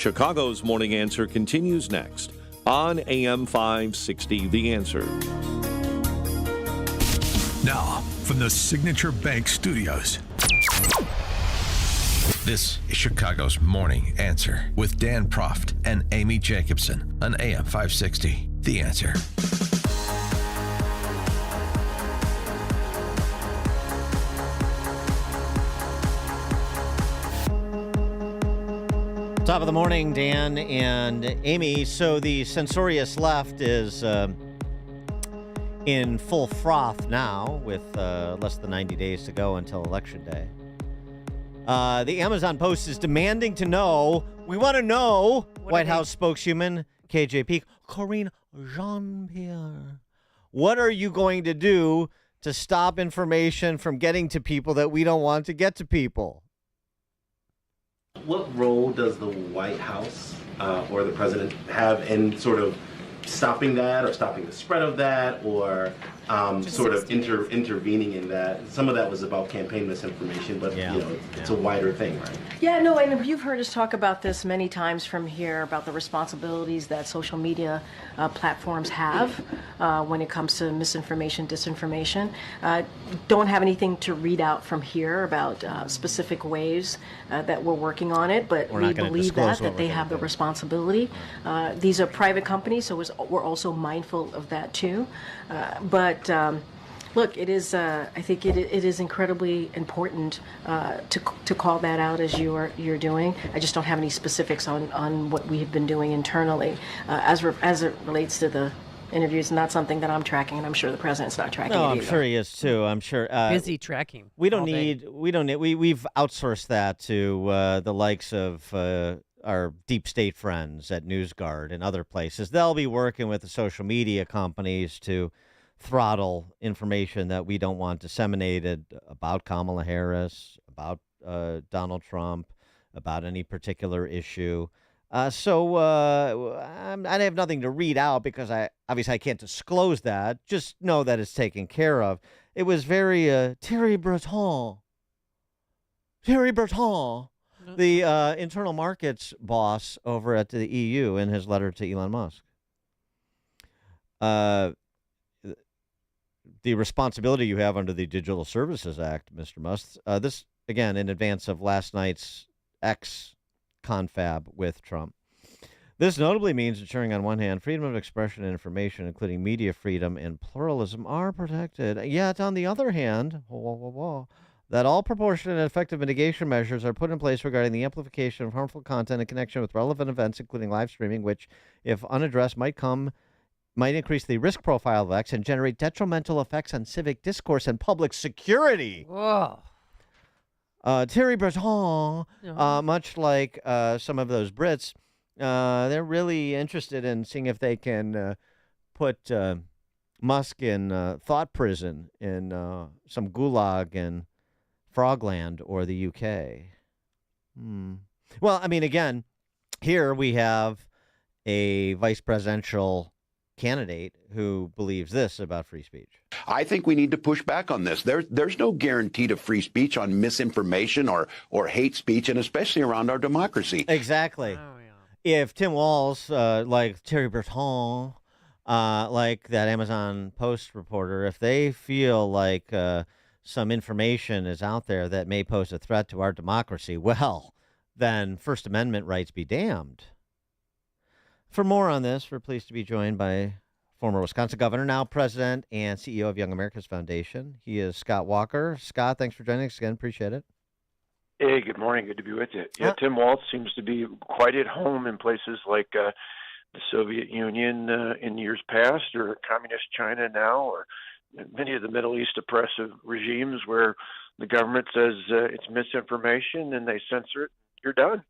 Chicago's Morning Answer continues next on AM 560, The Answer. Now, from the Signature Bank Studios, this is Chicago's Morning Answer with Dan Proft and Amy Jacobson on AM 560, The Answer. Top of the morning, Dan and Amy. So the censorious left is in full froth now with less than 90 days to go until Election Day. The Amazon Post is demanding to know, we want to know, White House spokeswoman KJP, Karine Jean-Pierre, what are you going to do to stop information from getting to people that we don't want to get to people? What role does the White House or the president have in sort of stopping that or stopping the spread of that or sort of intervening in that? Some of that was about campaign misinformation, but it's a wider thing, right? Yeah, no, and you've heard us talk about this many times from here about the responsibilities that social media platforms have when it comes to misinformation, disinformation. Don't have anything to read out from here about specific ways that we're working on it, but we believe that they have the responsibility. These are private companies, so we're also mindful of that too. But look, it is. I think it is incredibly important to call that out as you're doing. I just don't have any specifics on what we have been doing internally as it relates to the interviews. Not something that I'm tracking, and I'm sure the president's not tracking. No, it I'm either. sure he is too. I'm sure busy tracking. We've outsourced that to the likes of our deep state friends at NewsGuard and other places. They'll be working with the social media companies to throttle information that we don't want disseminated about Kamala Harris, about Donald Trump, about any particular issue. So I have nothing to read out because I can't disclose that. Just know that it's taken care of. It was very Thierry Breton, the internal markets boss over at the EU, in his letter to Elon Musk. The responsibility you have under the Digital Services Act, Mr. Musk. This, again, in advance of last night's X confab with Trump. This notably means ensuring, on one hand, freedom of expression and information, including media freedom and pluralism, are protected. Yet, on the other hand, that all proportionate and effective mitigation measures are put in place regarding the amplification of harmful content in connection with relevant events, including live streaming, which, if unaddressed, might increase the risk profile of X and generate detrimental effects on civic discourse and public security. Whoa. Thierry Breton, much like some of those Brits, they're really interested in seeing if they can put Musk in thought prison in some gulag in Frogland or the UK. Well, I mean, again, here we have a vice presidential candidate who believes this about free speech. I think we need to push back on this. There's no guarantee to free speech on misinformation or hate speech, and especially around our democracy. Exactly. Oh, yeah. If Tim Walz, like Thierry Breton, like that Amazon Post reporter, if they feel like some information is out there that may pose a threat to our democracy, well, then First Amendment rights be damned. For more on this, we're pleased to be joined by former Wisconsin governor, now president and CEO of Young America's Foundation. He is Scott Walker. Scott, thanks for joining us again. Appreciate it. Hey, good morning. Good to be with you. Yeah, Tim Walz seems to be quite at home in places like the Soviet Union in years past, or communist China now, or many of the Middle East oppressive regimes where the government says it's misinformation and they censor it. You're done.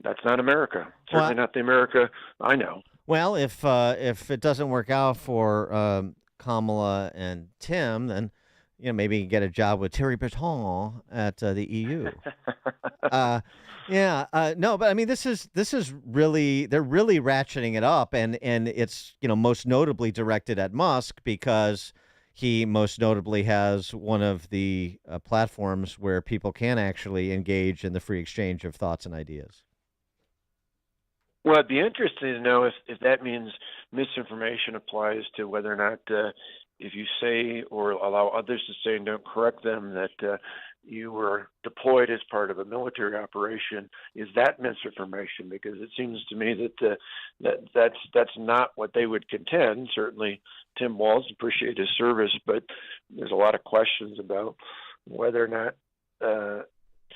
That's not America. Certainly not the America I know. Well, if it doesn't work out for Kamala and Tim, then maybe get a job with Thierry Breton at the EU. No, but I mean, this is really, they're really ratcheting it up, and it's most notably directed at Musk because he most notably has one of the platforms where people can actually engage in the free exchange of thoughts and ideas. Well, it'd be interesting to know if that means misinformation applies to whether or not if you say or allow others to say and don't correct them that you were deployed as part of a military operation, is that misinformation? Because it seems to me that that's not what they would contend. Certainly, Tim Walz appreciated his service, but there's a lot of questions about whether or not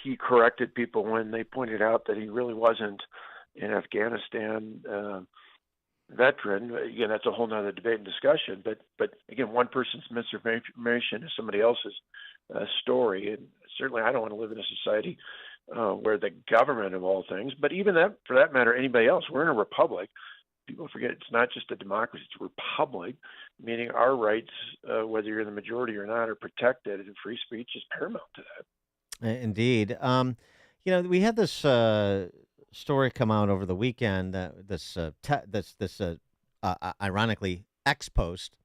he corrected people when they pointed out that he really wasn't an Afghanistan veteran. Again, that's a whole nother debate and discussion. But again, one person's misinformation is somebody else's story. And certainly, I don't want to live in a society where the government, of all things, but even that, for that matter, anybody else, we're in a republic. People forget it's not just a democracy; it's a republic, meaning our rights, whether you're in the majority or not, are protected, and free speech is paramount to that. Indeed. We had this story come out over the weekend. Ironically, X post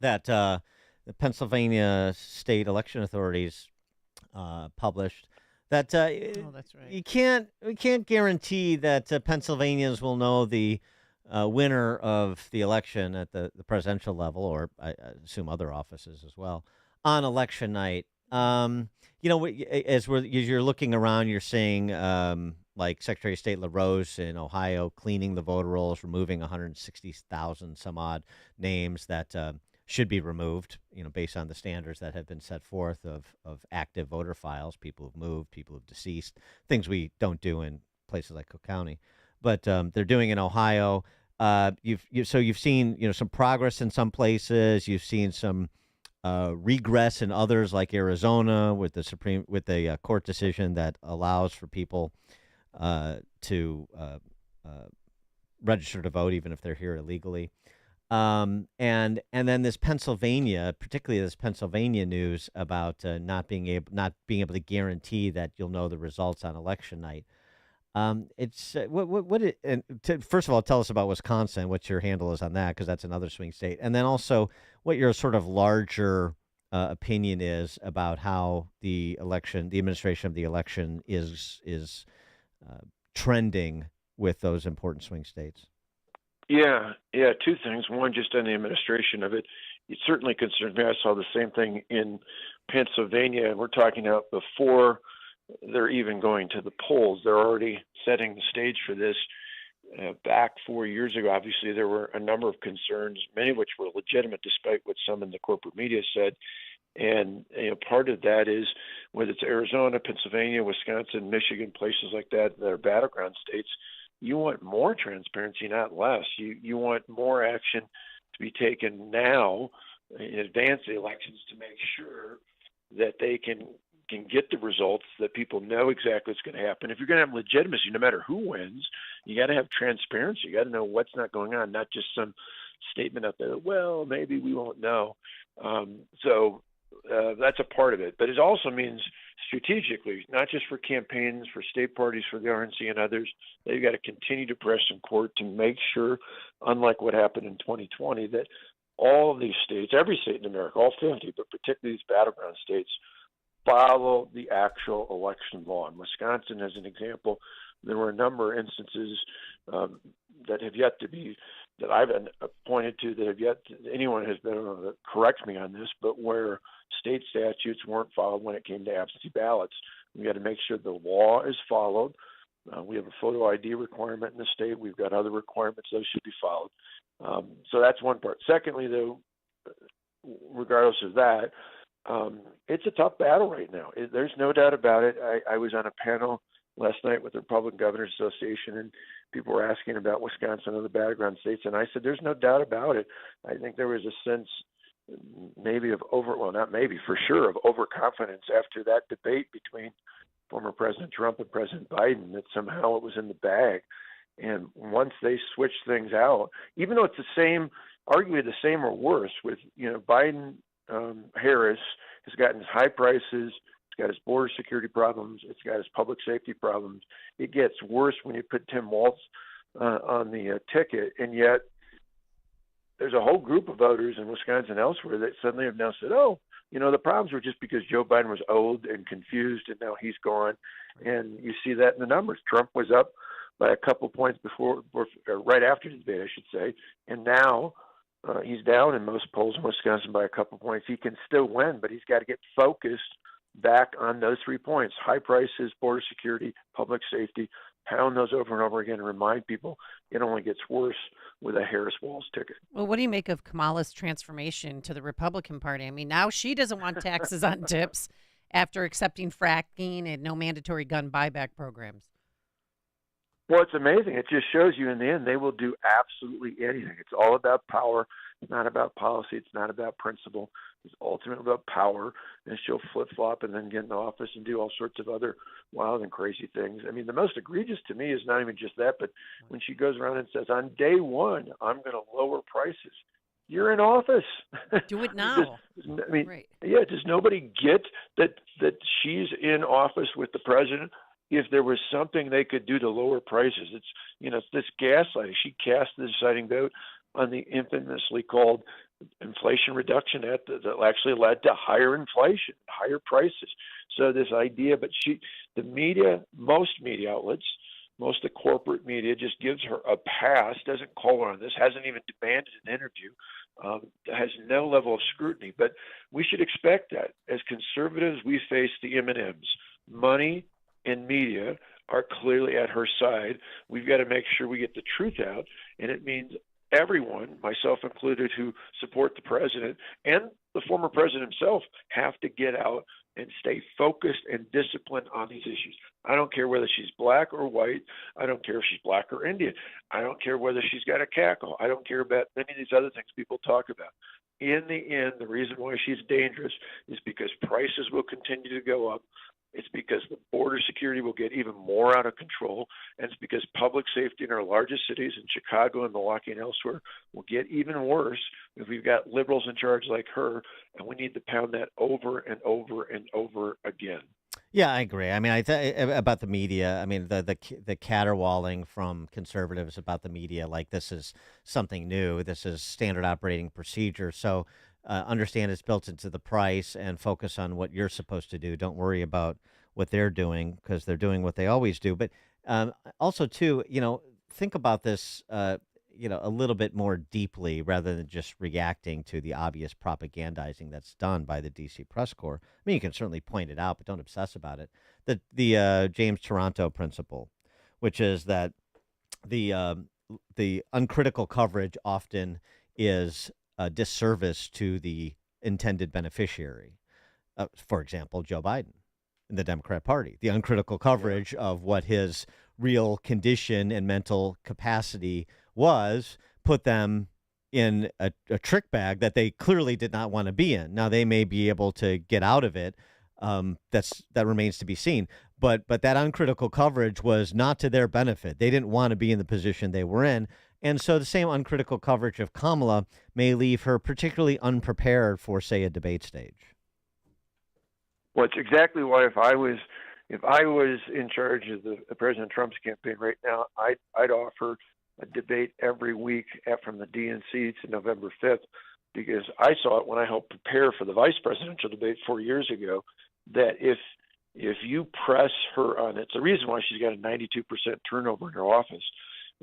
that the Pennsylvania state election authorities published. That that's right. we can't guarantee that Pennsylvanians will know the winner of the election at the presidential level, or I assume other offices as well, on election night. As you're looking around, you're seeing like Secretary of State LaRose in Ohio cleaning the voter rolls, removing 160,000 some odd names that should be removed, based on the standards that have been set forth of active voter files, people who've moved, people who've deceased, things we don't do in places like Cook County. But they're doing in Ohio. You've seen some progress in some places. You've seen some regress in others, like Arizona, with the court decision that allows for people to register to vote even if they're here illegally. And then this Pennsylvania, particularly this Pennsylvania news about not being able to guarantee that you'll know the results on election night. First of all, tell us about Wisconsin, what your handle is on that, because that's another swing state. And then also what your sort of larger opinion is about how the administration of the election is trending with those important swing states. Yeah, two things. One, just on the administration of it, it certainly concerns me. I saw the same thing in Pennsylvania, and we're talking about before they're even going to the polls. They're already setting the stage for this. Back 4 years ago, obviously, there were a number of concerns, many of which were legitimate, despite what some in the corporate media said. And part of that is whether it's Arizona, Pennsylvania, Wisconsin, Michigan, places like that are battleground states, you want more transparency, not less. You want more action to be taken now in advance of the elections to make sure that they can get the results, that people know exactly what's going to happen. If you're going to have legitimacy, no matter who wins, you got to have transparency. You got to know what's not going on, not just some statement out there that, well, maybe we won't know. So that's a part of it. But it also means strategically, not just for campaigns, for state parties, for the RNC and others, they've got to continue to press in court to make sure, unlike what happened in 2020, that all of these states, every state in America, all 50, but particularly these battleground states, follow the actual election law. In Wisconsin, as an example, there were a number of instances that have yet to be, that I've pointed to, that have yet to, anyone has been able to correct me on this, but where state statutes weren't followed when it came to absentee ballots. We got to make sure the law is followed. We have a photo ID requirement in the state. We've got other requirements. Those should be followed. So that's one part. Secondly, though, regardless of that, it's a tough battle right now. There's no doubt about it. I was on a panel last night with the Republican Governors Association, and people were asking about Wisconsin and the battleground states, and I said, there's no doubt about it. I think there was a sense maybe of for sure of overconfidence after that debate between former President Trump and President Biden, that somehow it was in the bag. And once they switched things out, even though it's the same, arguably the same or worse with, Biden, Harris has gotten his high prices, it's got his border security problems, it's got his public safety problems. It gets worse when you put Tim Walz on the ticket, and yet there's a whole group of voters in Wisconsin and elsewhere that suddenly have now said, the problems were just because Joe Biden was old and confused, and now he's gone. And you see that in the numbers. Trump was up by a couple points before, or right after the debate, I should say. And now he's down in most polls in Wisconsin by a couple points. He can still win, but he's got to get focused back on those 3 points: high prices, border security, public safety. Pound those over and over again and remind people it only gets worse with a Harris-Walz ticket. Well, what do you make of Kamala's transformation to the Republican Party? I mean, now she doesn't want taxes on tips after accepting fracking and no mandatory gun buyback programs. Well, it's amazing. It just shows you in the end they will do absolutely anything. It's all about power. It's not about policy. It's not about principle. It's ultimately about power. And she'll flip-flop and then get in office and do all sorts of other wild and crazy things. I mean, the most egregious to me is not even just that, but when she goes around and says, on day one, I'm going to lower prices. You're in office. Do it now. I mean, right. Yeah, does nobody get that she's in office with the president? If there was something they could do to lower prices, it's this gaslighting. She cast the deciding vote on the infamously called Inflation Reduction Act that actually led to higher inflation, higher prices. So this idea, but the media, most media outlets, most of the corporate media just gives her a pass, doesn't call her on this, hasn't even demanded an interview, has no level of scrutiny. But we should expect that. As conservatives, we face the M&Ms. Money and media are clearly at her side. We've got to make sure we get the truth out, and it means everyone, myself included, who support the president and the former president himself, have to get out and stay focused and disciplined on these issues. I don't care whether she's black or white. I don't care if she's black or Indian. I don't care whether she's got a cackle. I don't care about many of these other things people talk about. In the end, the reason why she's dangerous is because prices will continue to go up. It's because the border security will get even more out of control. And it's because public safety in our largest cities, in Chicago and Milwaukee and elsewhere, will get even worse if we've got liberals in charge like her. And we need to pound that over and over and over again. Yeah, I agree. I mean, about the media. I mean, the caterwauling from conservatives about the media, like this is something new. This is standard operating procedure. So understand it's built into the price and focus on what you're supposed to do. Don't worry about what they're doing because they're doing what they always do. But also, too, think about this, a little bit more deeply rather than just reacting to the obvious propagandizing that's done by the D.C. press corps. I mean, you can certainly point it out, but don't obsess about it. The James Taranto principle, which is that the uncritical coverage often is a disservice to the intended beneficiary. For example, Joe Biden in the Democrat Party. The uncritical coverage of what his real condition and mental capacity was put them in a trick bag that they clearly did not want to be in. Now, they may be able to get out of it. That remains to be seen. But that uncritical coverage was not to their benefit. They didn't want to be in the position they were in. And so the same uncritical coverage of Kamala may leave her particularly unprepared for, say, a debate stage. Well, it's exactly why if I was in charge of the President Trump's campaign right now, I'd offer a debate every week from the DNC to November 5th, because I saw it when I helped prepare for the vice presidential debate 4 years ago, that if you press her on it, it's the reason why she's got a 92% turnover in her office.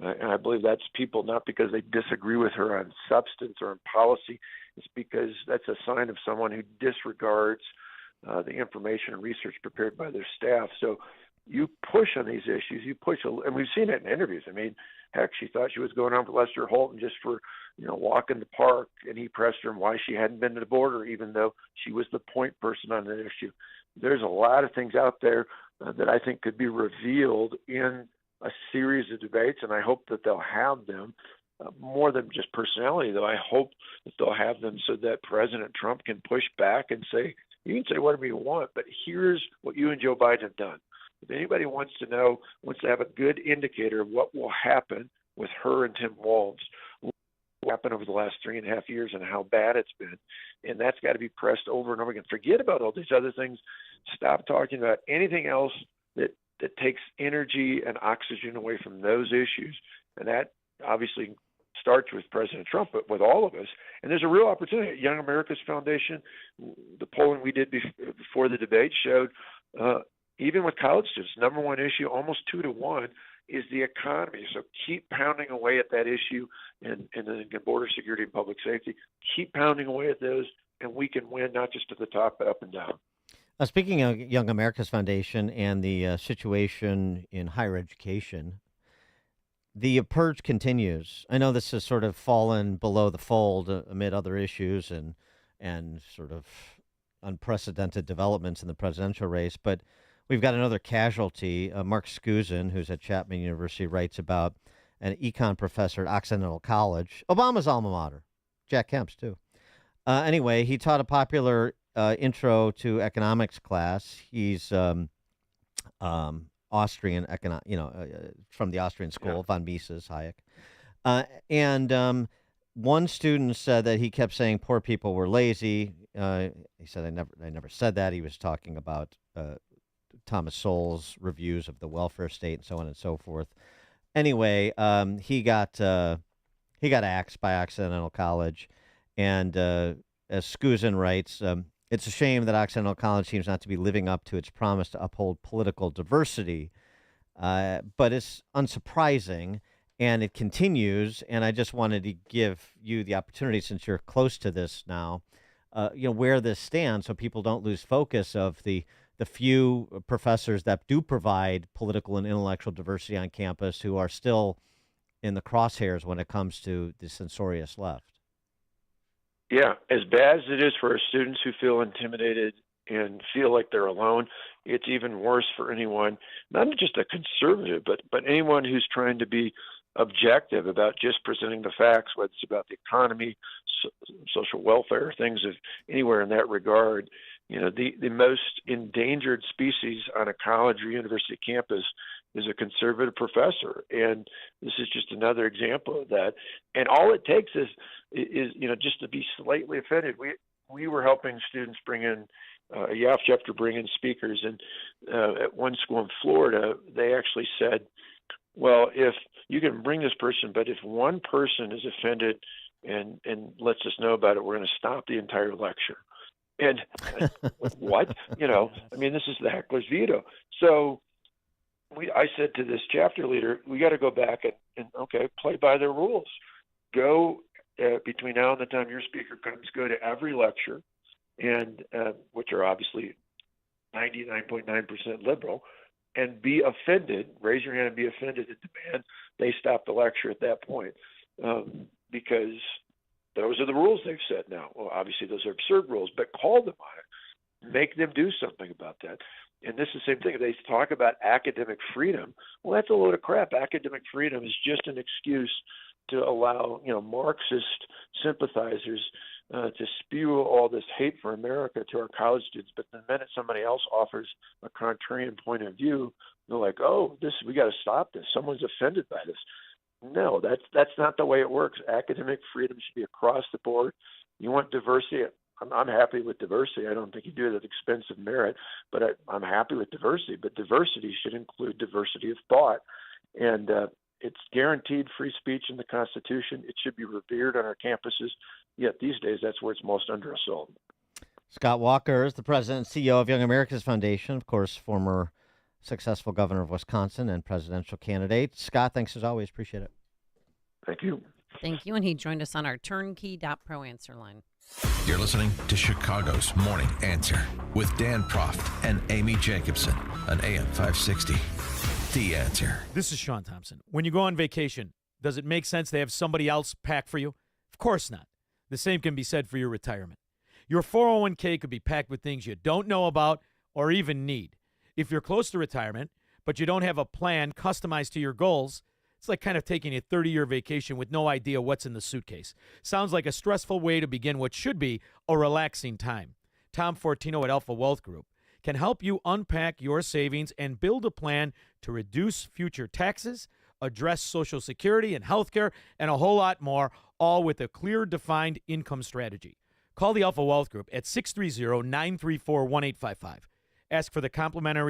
And I believe that's people not because they disagree with her on substance or on policy. It's because that's a sign of someone who disregards the information and research prepared by their staff. So you push on these issues, and we've seen it in interviews. I mean, heck, she thought she was going on for Lester Holton just for, walk in the park, and he pressed her on why she hadn't been to the border, even though she was the point person on that issue. There's a lot of things out there that I think could be revealed in a series of debates, and I hope that they'll have them. More than just personality, though, I hope that they'll have them so that President Trump can push back and say, you can say whatever you want, but here's what you and Joe Biden have done. If anybody wants to have a good indicator of what will happen with her and Tim Walz, what happened over the last 3.5 years and how bad it's been, and that's got to be pressed over and over again. Forget about all these other things. Stop talking about anything else that takes energy and oxygen away from those issues, and that obviously starts with President Trump, but with all of us. And there's a real opportunity at Young America's Foundation. The polling we did before the debate showed even with college students, number one issue, almost 2-to-1, is the economy. So keep pounding away at that issue and border security and public safety. Keep pounding away at those, and we can win not just at the top, but up and down. Speaking of Young America's Foundation and the situation in higher education, the purge continues. I know this has sort of fallen below the fold amid other issues and sort of unprecedented developments in the presidential race, but we've got another casualty. Mark Skuzin, who's at Chapman University, writes about an econ professor at Occidental College, Obama's alma mater, Jack Kemp's too. Anyway, he taught a popular intro to economics class. He's Austrian from the Austrian school, von Mises, Hayek. And one student said that he kept saying poor people were lazy. He said, I never said that. He was talking about Thomas Sowell's reviews of the welfare state and so on and so forth. Anyway, he got axed by Occidental College. And as Skuzin writes, it's a shame that Occidental College seems not to be living up to its promise to uphold political diversity, but it's unsurprising, and it continues. And I just wanted to give you the opportunity, since you're close to this now, where this stands, so people don't lose focus of the few professors that do provide political and intellectual diversity on campus who are still in the crosshairs when it comes to the censorious left. Yeah, as bad as it is for our students who feel intimidated and feel like they're alone, it's even worse for anyone, not just a conservative, but anyone who's trying to be objective about just presenting the facts, whether it's about the economy, social welfare, things of anywhere in that regard. The most endangered species on a college or university campus is a conservative professor, and this is just another example of that. And all it takes is just to be slightly offended. We were helping students bring in a YAF chapter, bring in speakers, and at one school in Florida, they actually said, well, if you can bring this person, but if one person is offended and lets us know about it, we're going to stop the entire lecture. And what? This is the heckler's veto. So I said to this chapter leader, we got to go back and play by their rules. Go between now and the time your speaker comes, go to every lecture, and which are obviously 99.9% liberal, and be offended. Raise your hand and be offended and demand they stop the lecture at that point, because those are the rules they've set now. Well, obviously those are absurd rules, but call them on it. Make them do something about that. And this is the same thing. They talk about academic freedom. Well, that's a load of crap. Academic freedom is just an excuse to allow, Marxist sympathizers to spew all this hate for America to our college students. But the minute somebody else offers a contrarian point of view, they're like, "Oh, we got to stop this. Someone's offended by this." No, that's not the way it works. Academic freedom should be across the board. You want diversity? I'm happy with diversity. I don't think you do it at the expense of merit, but I'm happy with diversity. But diversity should include diversity of thought, and it's guaranteed free speech in the Constitution. It should be revered on our campuses. Yet these days, that's where it's most under assault. Scott Walker is the president and CEO of Young America's Foundation, of course, former successful governor of Wisconsin and presidential candidate. Scott, thanks as always. Appreciate it. Thank you. Thank you. And he joined us on our turnkey.pro answer line. You're listening to Chicago's Morning Answer with Dan Proft and Amy Jacobson on AM 560. The Answer. This is Sean Thompson. When you go on vacation, does it make sense to have somebody else pack for you? Of course not. The same can be said for your retirement. Your 401k could be packed with things you don't know about or even need. If you're close to retirement, but you don't have a plan customized to your goals, it's like kind of taking a 30-year vacation with no idea what's in the suitcase. Sounds like a stressful way to begin what should be a relaxing time. Tom Fortino at Alpha Wealth Group can help you unpack your savings and build a plan to reduce future taxes, address Social Security and healthcare, and a whole lot more, all with a clear, defined income strategy. Call the Alpha Wealth Group at 630-934-1855. Ask for the complimentary